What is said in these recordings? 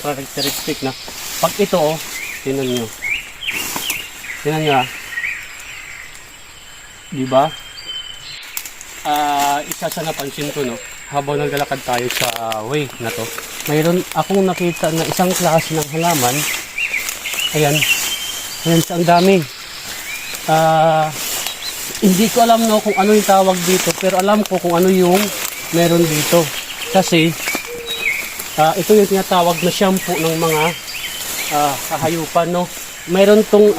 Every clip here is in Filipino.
yung characteristic na pag ito tingnan nyo diba? Isa sa napansin ko habang naglalakad tayo sa way na to, mayroon akong nakita na isang klase ng halaman. Ayan, ang dami. Hindi ko alam kung ano yung tawag dito, pero alam ko kung ano yung meron dito. Kasi ito yung tinatawag na shampoo ng mga kahayupan, Mayroon tong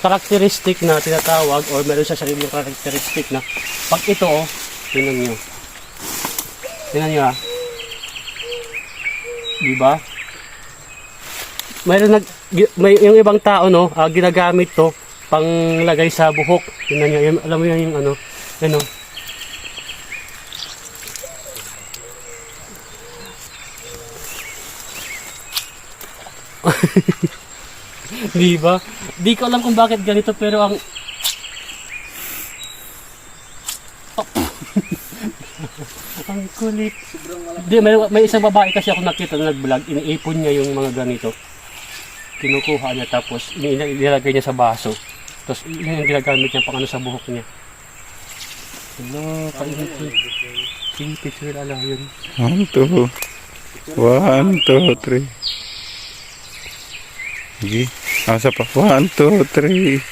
characteristic na tinatawag, or meron sa sariling characteristic na pag ito tingnan nyo diba? May yung ibang tao ginagamit to panglagay sa buhok. Tingnan nyo, alam mo yan yung diba? Di ko alam kung bakit ganito, pero ang ang kulit. Di, may isang babae kasi ako nakita na nag-vlog, iniipon niya yung mga ganito. Kinukuha niya tapos ilalagay niya sa baso. Tapos yun yung ginagamit niya pang sa buhok niya. Hello, kainit yun. Sige, picture lang yun. 1, 2, 3. Sige, asa pa? 1, 2, 3.